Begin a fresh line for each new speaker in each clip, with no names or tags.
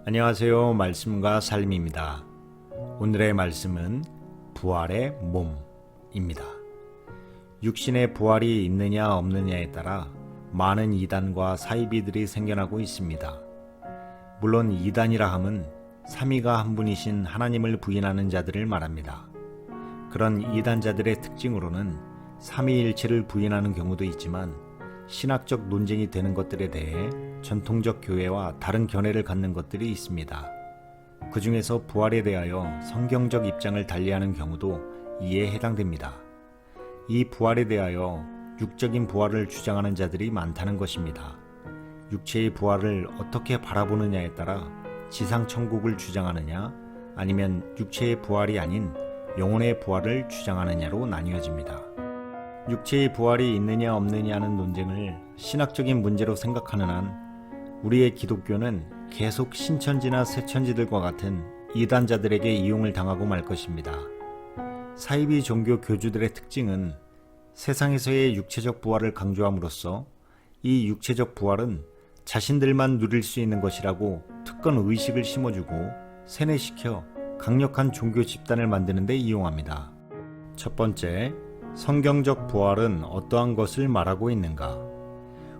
안녕하세요. 말씀과 삶입니다. 오늘의 말씀은 부활의 몸입니다. 육신의 부활이 있느냐 없느냐에 따라 많은 이단과 사이비들이 생겨나고 있습니다. 물론 이단이라 함은 삼위가 한 분이신 하나님을 부인하는 자들을 말합니다. 그런 이단자들의 특징으로는 삼위일체를 부인하는 경우도 있지만 신학적 논쟁이 되는 것들에 대해 전통적 교회와 다른 견해를 갖는 것들이 있습니다. 그 중에서 부활에 대하여 성경적 입장을 달리하는 경우도 이에 해당됩니다. 이 부활에 대하여 육적인 부활을 주장하는 자들이 많다는 것입니다. 육체의 부활을 어떻게 바라보느냐에 따라 지상천국을 주장하느냐 아니면 육체의 부활이 아닌 영혼의 부활을 주장하느냐로 나뉘어집니다. 육체의 부활이 있느냐 없느냐는 논쟁을 신학적인 문제로 생각하는 한 우리의 기독교는 계속 신천지나 새천지들과 같은 이단자들에게 이용을 당하고 말 것입니다. 사이비 종교 교주들의 특징은 세상에서의 육체적 부활을 강조함으로써 이 육체적 부활은 자신들만 누릴 수 있는 것이라고 특권 의식을 심어주고 세뇌시켜 강력한 종교 집단을 만드는 데 이용합니다. 첫 번째, 성경적 부활은 어떠한 것을 말하고 있는가?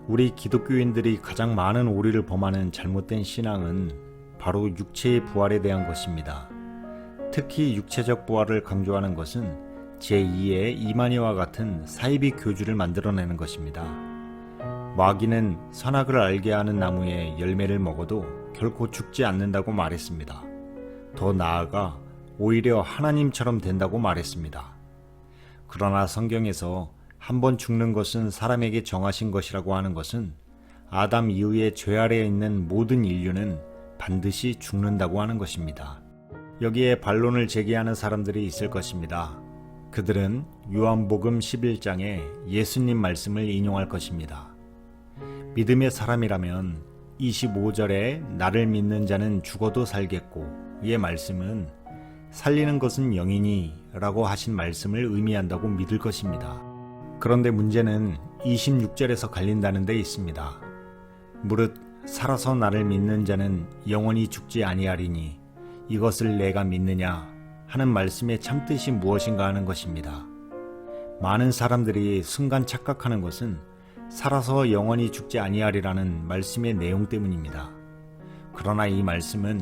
우리 기독교인들이 가장 많은 오류를 범하는 잘못된 신앙은 바로 육체의 부활에 대한 것입니다. 특히 육체적 부활을 강조하는 것은 제2의 이만희와 같은 사이비 교주를 만들어내는 것입니다. 마귀는 선악을 알게 하는 나무의 열매를 먹어도 결코 죽지 않는다고 말했습니다. 더 나아가 오히려 하나님처럼 된다고 말했습니다. 그러나 성경에서 한번 죽는 것은 사람에게 정하신 것이라고 하는 것은 아담 이후에 죄 아래에 있는 모든 인류는 반드시 죽는다고 하는 것입니다. 여기에 반론을 제기하는 사람들이 있을 것입니다. 그들은 요한복음 11장에 예수님 말씀을 인용할 것입니다. 믿음의 사람이라면 25절에 나를 믿는 자는 죽어도 살겠고 의 말씀은 살리는 것은 영이니 라고 하신 말씀을 의미한다고 믿을 것입니다. 그런데 문제는 26절에서 갈린다는 데 있습니다. 무릇 살아서 나를 믿는 자는 영원히 죽지 아니하리니 이것을 내가 믿느냐 하는 말씀의 참뜻이 무엇인가 하는 것입니다. 많은 사람들이 순간 착각하는 것은 살아서 영원히 죽지 아니하리라는 말씀의 내용 때문입니다. 그러나 이 말씀은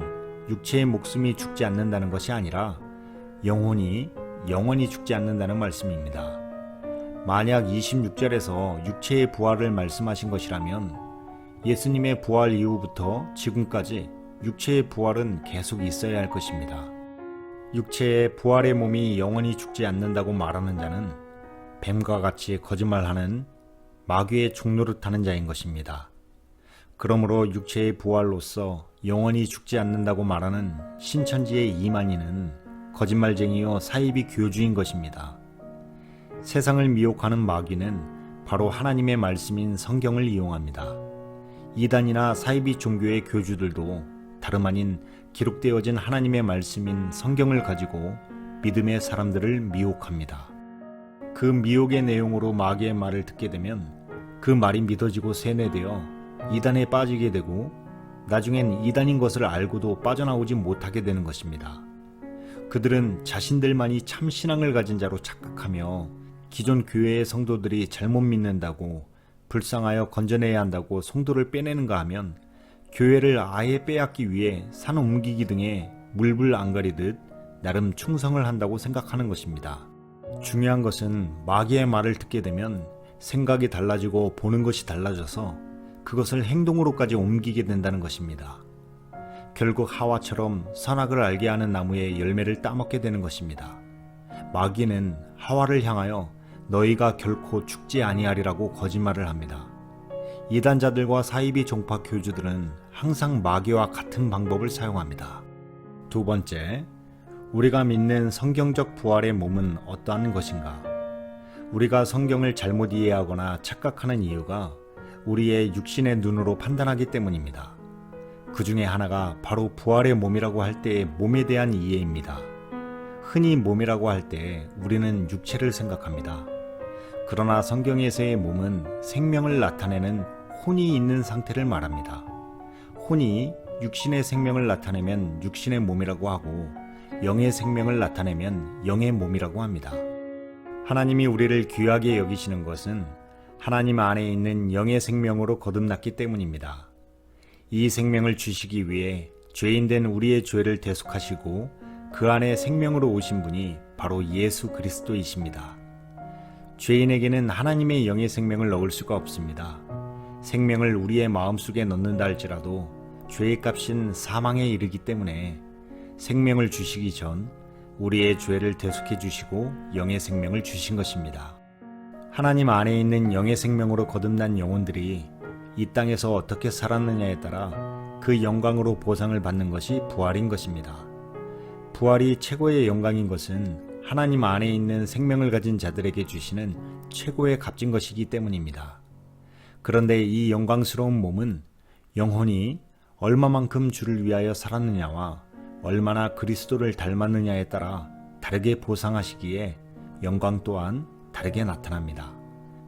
육체의 목숨이 죽지 않는다는 것이 아니라 영혼이 영원히 죽지 않는다는 말씀입니다. 만약 26절에서 육체의 부활을 말씀하신 것이라면 예수님의 부활 이후부터 지금까지 육체의 부활은 계속 있어야 할 것입니다. 육체의 부활의 몸이 영원히 죽지 않는다고 말하는 자는 뱀과 같이 거짓말하는 마귀의 종노릇하는 자인 것입니다. 그러므로 육체의 부활로서 영원히 죽지 않는다고 말하는 신천지의 이만희는 거짓말쟁이요 사이비 교주인 것입니다. 세상을 미혹하는 마귀는 바로 하나님의 말씀인 성경을 이용합니다. 이단이나 사이비 종교의 교주들도 다름 아닌 기록되어진 하나님의 말씀인 성경을 가지고 믿음의 사람들을 미혹합니다. 그 미혹의 내용으로 마귀의 말을 듣게 되면 그 말이 믿어지고 세뇌되어 이단에 빠지게 되고 나중엔 이단인 것을 알고도 빠져나오지 못하게 되는 것입니다. 그들은 자신들만이 참 신앙을 가진 자로 착각하며 기존 교회의 성도들이 잘못 믿는다고 불쌍하여 건져내야 한다고 성도를 빼내는가 하면 교회를 아예 빼앗기 위해 산 옮기기 등에 물불 안 가리듯 나름 충성을 한다고 생각하는 것입니다. 중요한 것은 마귀의 말을 듣게 되면 생각이 달라지고 보는 것이 달라져서 그것을 행동으로까지 옮기게 된다는 것입니다. 결국 하와처럼 선악을 알게 하는 나무의 열매를 따먹게 되는 것입니다. 마귀는 하와를 향하여 너희가 결코 죽지 아니하리라고 거짓말을 합니다. 이단자들과 사이비 종파 교주들은 항상 마귀와 같은 방법을 사용합니다. 두 번째, 우리가 믿는 성경적 부활의 몸은 어떠한 것인가? 우리가 성경을 잘못 이해하거나 착각하는 이유가 우리의 육신의 눈으로 판단하기 때문입니다. 그 중에 하나가 바로 부활의 몸이라고 할 때의 몸에 대한 이해입니다. 흔히 몸이라고 할 때 우리는 육체를 생각합니다. 그러나 성경에서의 몸은 생명을 나타내는 혼이 있는 상태를 말합니다. 혼이 육신의 생명을 나타내면 육신의 몸이라고 하고 영의 생명을 나타내면 영의 몸이라고 합니다. 하나님이 우리를 귀하게 여기시는 것은 하나님 안에 있는 영의 생명으로 거듭났기 때문입니다. 이 생명을 주시기 위해 죄인된 우리의 죄를 대속하시고 그 안에 생명으로 오신 분이 바로 예수 그리스도이십니다. 죄인에게는 하나님의 영의 생명을 넣을 수가 없습니다. 생명을 우리의 마음속에 넣는다 할지라도 죄의 값인 사망에 이르기 때문에 생명을 주시기 전 우리의 죄를 대속해 주시고 영의 생명을 주신 것입니다. 하나님 안에 있는 영의 생명으로 거듭난 영혼들이 이 땅에서 어떻게 살았느냐에 따라 그 영광으로 보상을 받는 것이 부활인 것입니다. 부활이 최고의 영광인 것은 하나님 안에 있는 생명을 가진 자들에게 주시는 최고의 값진 것이기 때문입니다. 그런데 이 영광스러운 몸은 영혼이 얼마만큼 주를 위하여 살았느냐와 얼마나 그리스도를 닮았느냐에 따라 다르게 보상하시기에 영광 또한 다르게 나타납니다.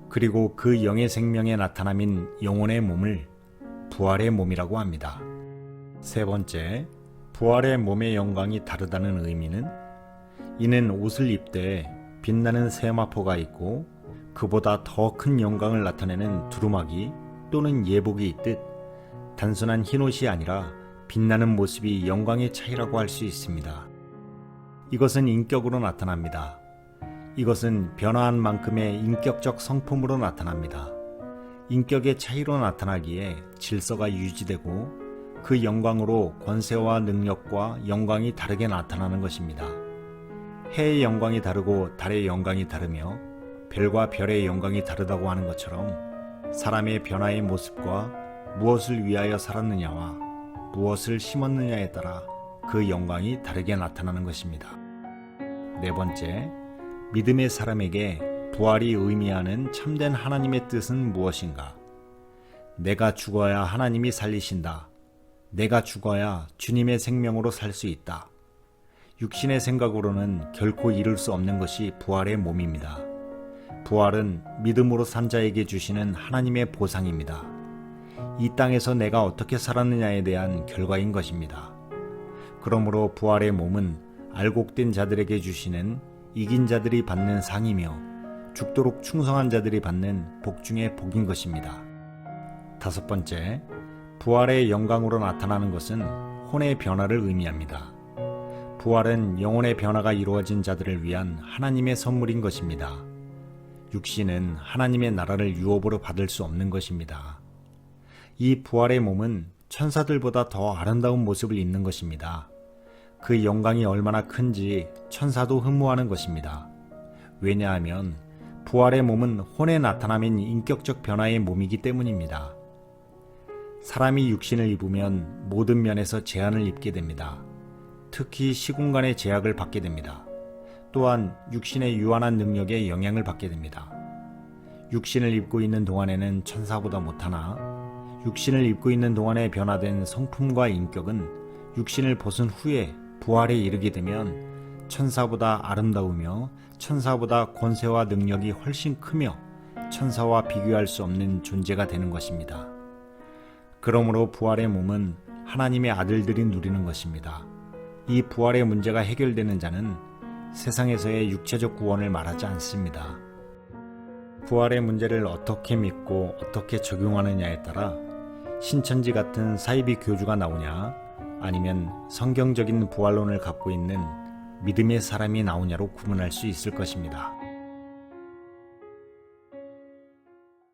그리고 그 영의 생명의 나타남인 영혼의 몸을 부활의 몸이라고 합니다. 세 번째, 부활의 몸의 영광이 다르다는 의미는 이는 옷을 입되 빛나는 세마포가 있고 그보다 더 큰 영광을 나타내는 두루마기 또는 예복이 있듯 단순한 흰옷이 아니라 빛나는 모습이 영광의 차이라고 할 수 있습니다. 이것은 인격으로 나타납니다. 이것은 변화한 만큼의 인격적 성품으로 나타납니다. 인격의 차이로 나타나기에 질서가 유지되고 그 영광으로 권세와 능력과 영광이 다르게 나타나는 것입니다. 해의 영광이 다르고 달의 영광이 다르며 별과 별의 영광이 다르다고 하는 것처럼 사람의 변화의 모습과 무엇을 위하여 살았느냐와 무엇을 심었느냐에 따라 그 영광이 다르게 나타나는 것입니다. 네 번째, 믿음의 사람에게 부활이 의미하는 참된 하나님의 뜻은 무엇인가? 내가 죽어야 하나님이 살리신다. 내가 죽어야 주님의 생명으로 살 수 있다. 육신의 생각으로는 결코 이룰 수 없는 것이 부활의 몸입니다. 부활은 믿음으로 산 자에게 주시는 하나님의 보상입니다. 이 땅에서 내가 어떻게 살았느냐에 대한 결과인 것입니다. 그러므로 부활의 몸은 알곡된 자들에게 주시는 이긴 자들이 받는 상이며 죽도록 충성한 자들이 받는 복 중의 복인 것입니다. 다섯 번째, 부활의 영광으로 나타나는 것은 혼의 변화를 의미합니다. 부활은 영혼의 변화가 이루어진 자들을 위한 하나님의 선물인 것입니다. 육신은 하나님의 나라를 유업으로 받을 수 없는 것입니다. 이 부활의 몸은 천사들보다 더 아름다운 모습을 잇는 것입니다. 그 영광이 얼마나 큰지 천사도 흠모하는 것입니다. 왜냐하면 부활의 몸은 혼의 나타남인 인격적 변화의 몸이기 때문입니다. 사람이 육신을 입으면 모든 면에서 제한을 입게 됩니다. 특히 시공간의 제약을 받게 됩니다. 또한 육신의 유한한 능력에 영향을 받게 됩니다. 육신을 입고 있는 동안에는 천사보다 못하나 육신을 입고 있는 동안에 변화된 성품과 인격은 육신을 벗은 후에 부활에 이르게 되면 천사보다 아름다우며 천사보다 권세와 능력이 훨씬 크며 천사와 비교할 수 없는 존재가 되는 것입니다. 그러므로 부활의 몸은 하나님의 아들들이 누리는 것입니다. 이 부활의 문제가 해결되는 자는 세상에서의 육체적 구원을 말하지 않습니다. 부활의 문제를 어떻게 믿고 어떻게 적용하느냐에 따라 신천지 같은 사이비 교주가 나오냐 아니면 성경적인 부활론을 갖고 있는 믿음의 사람이 나오냐로 구분할 수 있을 것입니다.